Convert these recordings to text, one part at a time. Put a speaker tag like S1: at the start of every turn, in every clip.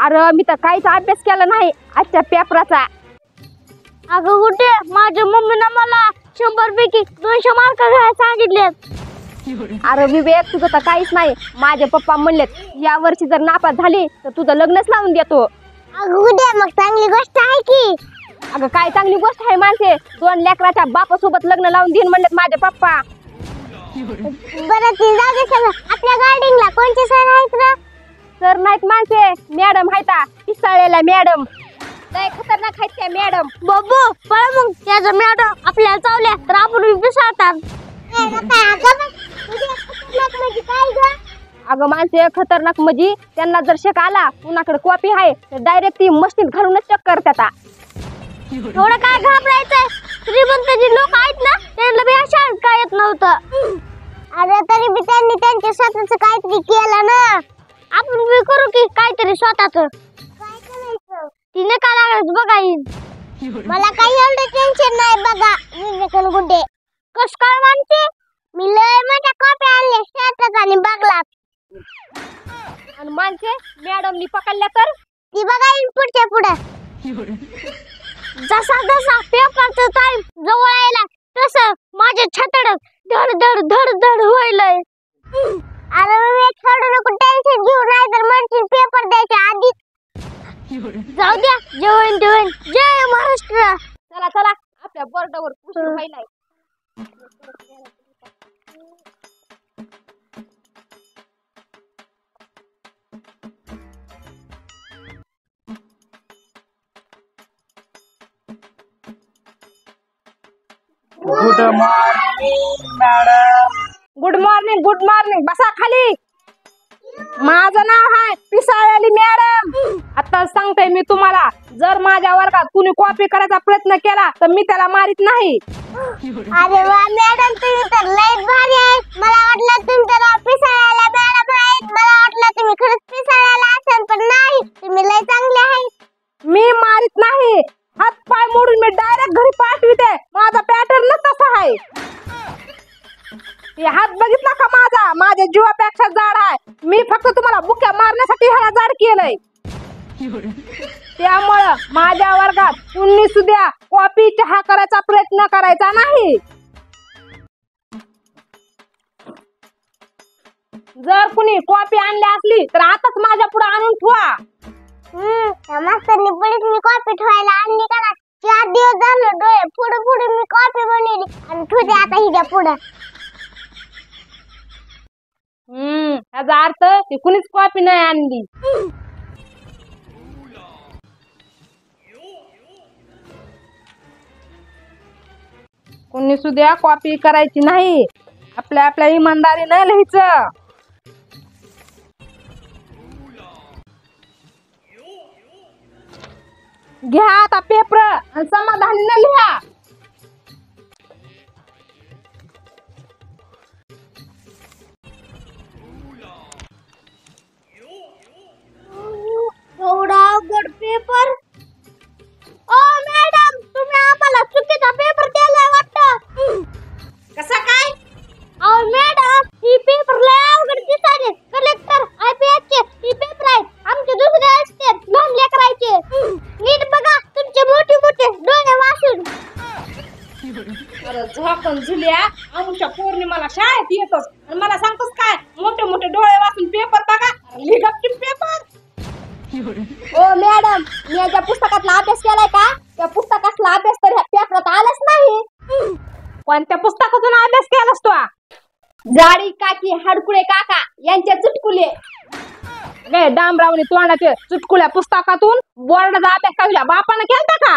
S1: अरे मी तर काहीच अभ्यास केला नाही आजच्या पेपराचा.
S2: अगं कुठे माझ्या मम्मीने मला 100 पैकी 200 मार्क घ्यायला सांगितलेत.
S1: अरे विवेक तुझं तर काहीच नाही. माझे पप्पा म्हणलेत या वर्षी जर नापास झाली तर तुझं लग्नच लावून देतो.
S2: अगं कुठे मग चांगली गोष्ट आहे की.
S1: अगं काय चांगली गोष्ट आहे माणसे. 2 लेकराच्या बापासोबत लग्न लावून देईन म्हणलेत माझे पप्पा.
S2: बरं ती जाऊ दे सगळं. आपल्या गार्डनिंगला कोणते सर आहेत ना?
S1: सर नाहीत माणसे, मॅडम आहेत. पिसाळलेला मॅडम लय खतरनाक आहेत त्या मॅडम.
S2: बाबू पळ मग त्याचा मॅडम आपल्याला चावल्या तर आपण विसरतात.
S1: अगं माणसे खतरनाक म्हणजे त्यांना जर शक आला कुणाकडे कॉपी आहे तर डायरेक्ट ती मशीन घालूनच चेक करतात.
S2: थोडं काय घाबरायचंय. श्रीमंताची लोक आहेत ना त्यांना बी अशा काय येत नव्हतं. अरे तरी बी त्यांनी त्यांच्या स्वतःच काहीतरी केलं ना. आपण बी करू की काहीतरी स्वतःच. काय करायचं तिने का लागत बघा येईल. मला काही एवढं टेन्शन नाही बघा विवेकन गुड्डे. कस काय म्हणते मी लय मोठ्या कॉपी आणले शर्टात आणि बघलात.
S1: आणि माणसे मॅडमनी पकडल्या तर
S2: ती बघा येईल पुढच्या पुढे. जसा जसा पेपरचा टाइम जवळ यायला तसं माझ्या छातडत धड धड धड धड व्हायलंय. अरे मी छोडू नको टेन्शन घेऊ नाही तर म्हणशील पेपर द्यायच्या आधी. जाऊ द्या जेवण जेवण. जय महाराष्ट्र.
S1: चला चला आपल्या बोर्डावर पुस्तक पाहिलाय.
S3: Good morning madam.
S1: Good morning good morning. बसा खाली. माझं नाव आहे पिसाळलेली मॅडम. आता सांगते मी तुम्हाला जर माझ्या वर्गात कुणी कॉपी करायचा प्रयत्न केला तर मी त्याला मारित नाही.
S2: अरे वा मॅडम तुम्ही तर लय भारी आहे. मला वाटलं तुमचं नाव पिसाळ्याला मॅडम आहे. मला वाटलं तुम्ही खरंच पिसाळ्याला असाल पण नाही तुम्ही लय चांगले आहे.
S1: मी मारित नाही. हात पाय मोडून मी डायरेक्ट घरी पाठविते. माझा पॅटर्न तसा आहे. हे हात बघितला का माझा माझ्या जीवापेक्षा जाड आहे. मी फक्त तुम्हाला बुक्या मारण्यासाठी ह्याला जाड केलंय. त्यामुळं माझ्या वर्गात कुणी सुद्धा कॉपी चहा करायचा प्रयत्न करायचा नाही. जर कुणी कॉपी आणली असली तर आताच माझ्या पुढे आणून ठेवा.
S2: मास्तरनी पुढेच मी कॉपी ठेवायला आणली का ना. 4 दिवस झाले डोळे पुढे पुढे मी कॉपी बनवली आणि ठेवते आता हिच्या पुढे.
S1: याचा अर्थ ती कुणीच कॉपी नाही आणली. कुणी सुद्धा कॉपी करायची नाही. आपल्या आपल्या इमानदारीनं लिहायचं. घ्या आता पेपर आणि समाधानीनं लिहा.
S2: एवढा अवघड पेपर. ओ मॅडम तुम्ही आम्हाला चुकीचा पेपर दिलाय वाटतं.
S1: कसा काय?
S2: अहो मॅडम ही पेपर लय अवघड दिसायले. कलेक्टर IPS चे ही पेपर आहे. आमचे दुसरे असते लहान लेकरायचे. नीट बघा तुमचे मोठे मोठे डोळे वाचून.
S1: अरे झोकन झुल्या आमच्या पौर्णिमाला शाळेत येतोस आणि मला सांगतोस काय मोठे मोठे डोळे वाचून पेपर बघा. लिगप्टी पेपर. ओ मॅडम मी या पुस्तकातला अभ्यास केलाय का? त्या पुस्तकातला अभ्यास तर ह्या पेपरात आलाच नाही. कोणत्या पुस्तकातून अभ्यास केलास तू? जाडी काकी हाडकुळे काका यांचे चुटकुले. गे डांबरावणी तोंडाचे चुटकुल्या पुस्तकातून बोर्डाचा अभ्यास काढला बापानं केलता का?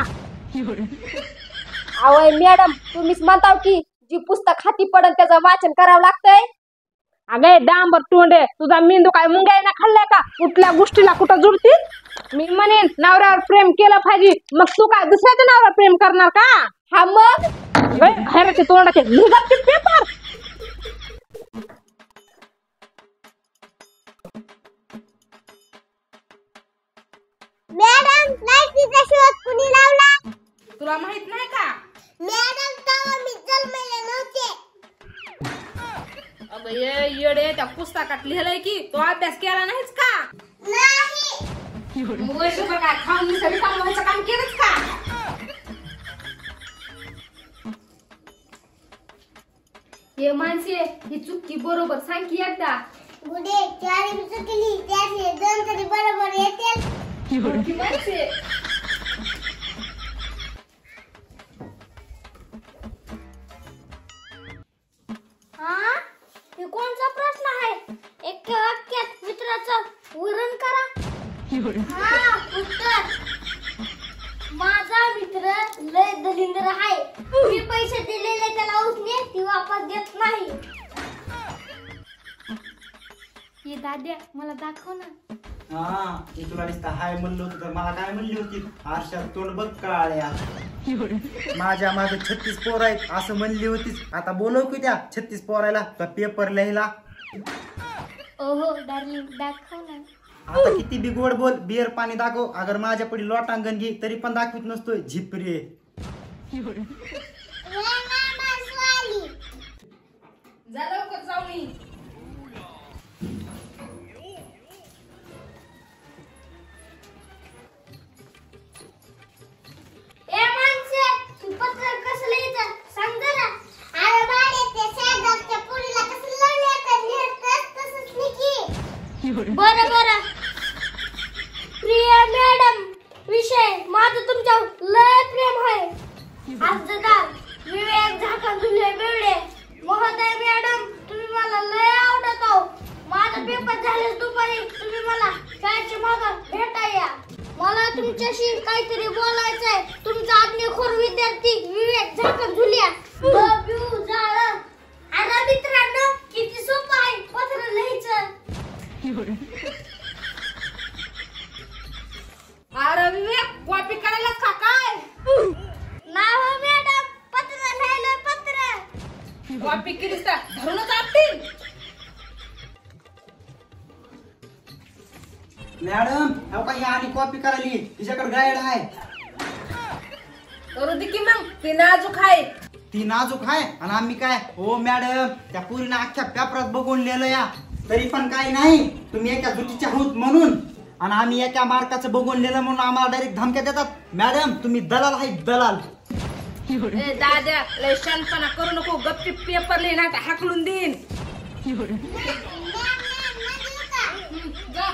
S1: आवय मॅडम तुम्हीच म्हणताव की जी पुस्तक हाती पडल त्याचं वाचन करावं लागतंय. अगे डांबर तोंडे तुझा मेंदू काय मुंग्याने खाल्लाय का? कुठल्या गोष्टीला कुठं जुडती? मी म्हणेन नवऱ्यावर प्रेम केलं पाहिजे मग तू काय दुसऱ्याच्या नवऱ्यावर प्रेम करणार का? हा मग खैराचे तोंडाचे निघाचे पेपर.
S2: मॅडम लाईटीचा शोध कुणी लावला?
S1: तुला माहित नाही का?
S2: मॅडम तेव्हा मी जन्मले नव्हते.
S1: अगं ये येडे त्या पुस्तकात लिहिलंय की तो अभ्यास केला नाहीस का?
S2: नाही
S1: वर्षभर काय खाऊन निसर्ग कमवायचं काम केलंच का? हे माणसे ही चुकी बरोबर सांग की एकदा.
S2: गुडे 4 चुकली त्यातले 2 तरी बरोबर येतील.
S1: ही माणसे
S2: हा हे कोणता प्रश्न आहे? एक वाक्यात मित्राचं वर्णन करा. हा उत्तर. माझा मित्र लय दलिंद्र आहे. मी पैसे दिलेले त्याला उसने ती वापस देत नाही.
S1: हे दाद्या मला दाखव ना.
S3: हा ती तुला नुसतं हाय म्हणलं होतं तर मला काय म्हणली होती? आरशात तोंड बघ काळ्या. माझ्या मागे 36 पोर आहेत असं म्हणली होतीस. आता बोलव की त्या 36 पोरायला का पेपर लिहायला.
S2: ओहो डार्लिंग दाखव ना.
S3: आता किती बी गोड बोल, बियर पाणी दाखव. अगर माझ्या पडी लोटांगण घे तरी पण दाखवित नसतोय झिपरे.
S1: जा लवकर जाऊन ये.
S2: ए माणसे तू पत्र कसं लिहायचं सांग जरा. अरे बाळे ते शेजारच्या पुरीला कसं लिहायचं तसंच लिखी. बरं बरं. प्रिय मॅडम विषय माझं तुमच्यावर लय प्रेम आहे. अर्जदार विवेक झाकण झुले बेवडे. महोदय मॅडम तुम्ही मला लय आवडत आहो. माझा पेपर झाले दुपारी तुम्ही मला शाळेच्या मागं भेटा या. मला तुमच्याशी काहीतरी बोलायचंय. तुमचा आज्ञाखोर विद्यार्थी विवेक झाकण झुल्या. बब्यू जाळ. अरे मित्रांनो किती सोपं आहे पत्र लिहायचं.
S1: अरे विवेक कॉपी करायला का काय?
S2: नाही हो मॅडम पत्र लिहायला पत्र.
S1: कॉपी केलीस तर धरूनच आपतील.
S3: मॅडम अहो काही आणि कॉपी करायली तिच्याकडे गाईड आहे.
S1: करू दे की मग ती नाजूक आहे.
S3: ती नाजूक आहे आणि आम्ही काय. हो मॅडम त्या पुरीनं अख्ख्या पेपरात बघून लिहिलं या तरी पण काही नाही. तुम्ही एका जुटीचे आहोत म्हणून आणि आम्ही एका मार्काचं बघून लिहिलं म्हणून आम्हाला डायरेक्ट धमक्या देतात. मॅडम तुम्ही दलाल आहे दलाल.
S1: ए दाद्या लय शानपणा करू नको. गप्पी पेपर लिहिणार तर हाकलून देईन. जा.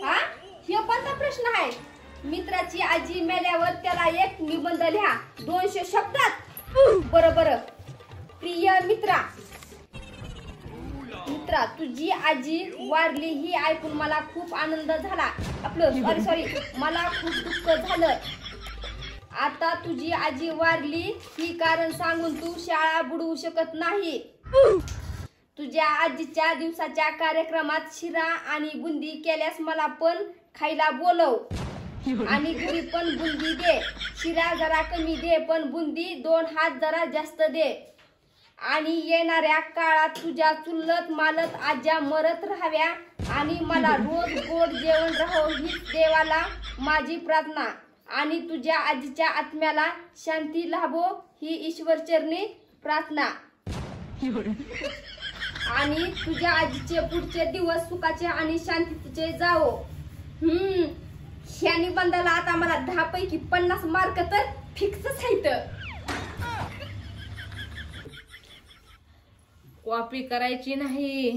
S1: हा हे कोणता प्रश्न आहे? मित्राची आजी मेल्यावर त्याला एक निबंध लिहा 200 शब्दात. बरं. प्रिय मित्रा तुझी आजी वारली ही ऐकून मला खूप आनंद झाला. आपलं सॉरी मला खूप दुःख झालं. आता तुझी आजी वारली ही कारण सांगून तू शाळा बुडवू शकत नाही. तुझ्या आजीच्या दिवसाच्या कार्यक्रमात शिरा आणि बुंदी केल्यास मला पण खायला बोलव आणि घरी पण बुंदी दे. शिरा जरा कमी दे पण बुंदी 2 हात जरा जास्त दे. आणि येणाऱ्या काळात तुझ्या चुलत मालत आज्या मरत राहाव्या आणि मला रोज गोड जेवण राहो हीच देवाला माझी प्रार्थना. आणि तुझ्या आजीच्या आत्म्याला शांती लाभो ही ईश्वरचरणी प्रार्थना. आणि तुझ्या आजीचे पुढचे दिवस सुखाचे आणि शांतीचे जावो. ह्या निबंधाला आता मला 10 पैकी 50 मार्क तर फिक्सच आहेत. कॉपी करायची नाही.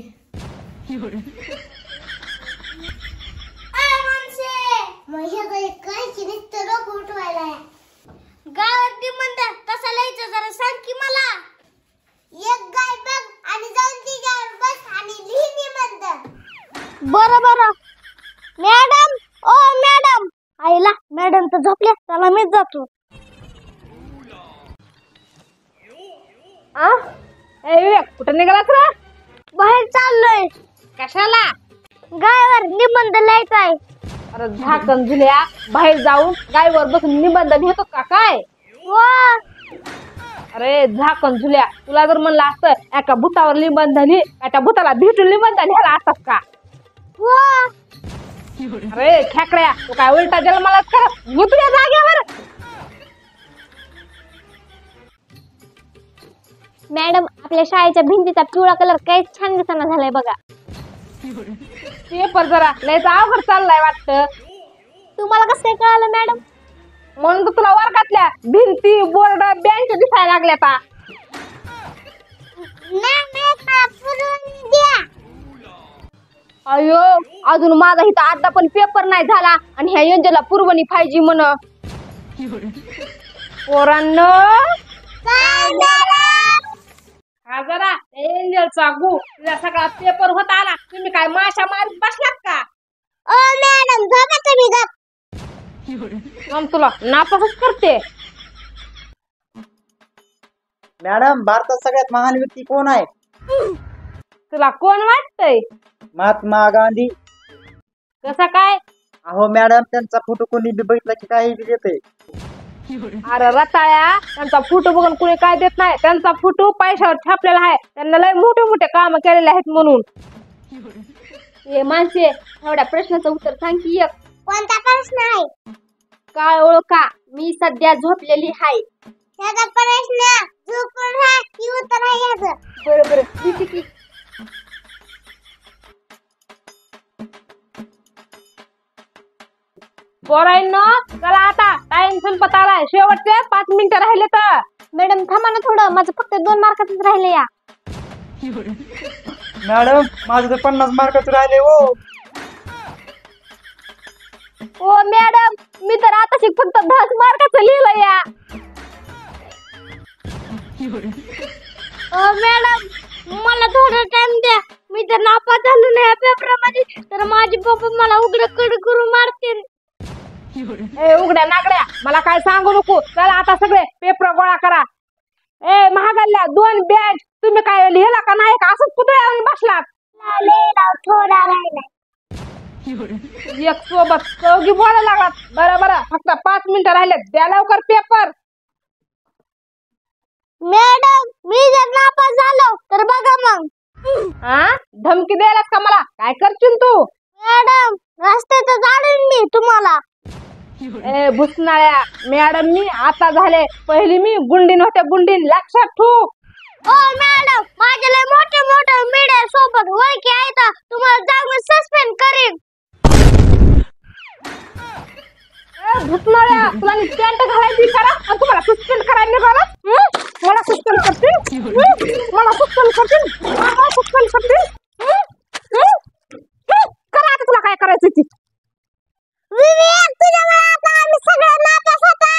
S2: गावात निबंध कसा लिहायचं जरा सांग की मला. एक गाय बघ आणि जाऊन तिच्यावर बस आणि लिही निबंध. बरं. मॅडम ओ मॅडम. आईला मॅडम तर झोपल्या त्याला मीच जातो.
S1: ए विवेक कुठं निघालास रे?
S2: बाहेर चाललोय.
S1: कशाला?
S2: गायवर निबंध लिहायचा आहे.
S1: अरे झाकण झुल्या बाहेर जाऊन गायवर बसून निबंध लिहितो का काय? अरे झाकण झुल्या तुला जर म्हणलं असतं एका भूतावर निबंध लिही त्या भूताला भेटून निबंध लिहायला असतात का? अरे खेकड्या तू काय उलटा जन्मालाच कर. तुझ्या जागेवर
S2: मॅडम आपल्या शाळेच्या भिंतीचा पिवळा कलर काही छान दिसना झालाय बघा.
S1: पेपर जरा लयच अवघड चाललाय वाटतं.
S2: तुम्हाला कसं काय कळालं मॅडम?
S1: म्हणून तर तुला वर्गातल्या भिंती बोर्ड बेंच दिसायला लागल्या आता. अयो अजून माझा इथं आता पण पेपर नाही झाला आणि ह्या एंजलला पुरवणी पाहिजे म्हण. पोरांनो हा जरा एंजलचा गु तुझा सगळा पेपर होत आला. तुम्ही काय माशा मारीत बसलात का?
S2: ओ मॅडम झोपा तुम्ही गप.
S1: मग तुला नापासच करते.
S3: मॅडम भारतात सगळ्यात महान व्यक्ती कोण आहे?
S1: तुला कोण वाटतंय?
S3: महात्मा गांधी.
S1: कसं काय?
S3: अहो मॅडम त्यांचा फोटो कोणी बी बघितला की काही बी देते.
S1: अरे रताळ्या त्यांचा फोटो बघून कुणी काय देत नाही. त्यांचा फोटो पैशावर छापलेला आहे. त्यांना लय मोठे मोठे काम केलेले आहेत म्हणून. हे माणसे एवढ्या प्रश्नाचं उत्तर सांग की एक.
S2: कोणता प्रश्न आहे?
S1: काय ओळखा मी सध्या झोपलेली आहे.
S2: त्याचा प्रश्न झोपून राहा की उत्तर आहे याचं?
S1: बरोबर ठीक आहे. पोरांनो चला आता टाइम संपत आलाय. शेवटचे 5 मिनिटं राहिले तर.
S2: मॅडम थांबा ना थोडं, माझं फक्त 2 मार्काचंच राहिले या.
S3: मॅडम माझं तर 50 मार्काचं राहिले हो.
S1: ओ मॅडम मी तर आता फक्त 10 मार्काचं लिहिलं या.
S2: ओ मॅडम मला थोडा टाइम द्या. मी तर नापास झालो नाही या पेपरमध्ये तर माझे पप्पा मला उघडं कड करून मारतील.
S1: ए उघड्या नागड्या मला काय सांगू नको. चला आता सगळे पेपर गोळा करा. ए महागल्ल्या 2 बॅग तुम्ही काय लिहिला का नाही का? असंच पुतळ्यावर बसलात.
S2: थोडा राहिला.
S1: एक सोबत चौघी बोलायला लागलात. बरं बरं फक्त 5 मिनिटं राहिले. द्या लवकर पेपर.
S2: मॅडम मी जर नापास झालो तर बघा मग.
S1: हा धमकी द्यायलास का मला? काय करशील तू?
S2: मॅडम रस्त्याचं जाणून मी तुम्हाला.
S1: ए भुसनाळ्या मॅडम मी आता झाले. पहिली मी बुंडीन होते बुंडीन लक्षात ठेव.
S2: ओ मॅडम माझे लय मोठे मोठे मीडिया सोबत ओळखी आहेत. तुम्हाला जाऊन सस्पेंड करीन.
S1: भुसनाळ्या तुला पॅन्ट घालायची करा आणि तुम्हाला सस्पेंड करायला निघाला. मला सस्पेंड करतील. मला सस्पेंड करतील. मला सस्पेंड करतील. करा आता तुला काय करायचं ती.
S2: विवेक तुझ्यामुळे आता आम्ही सगळे नापास होतो.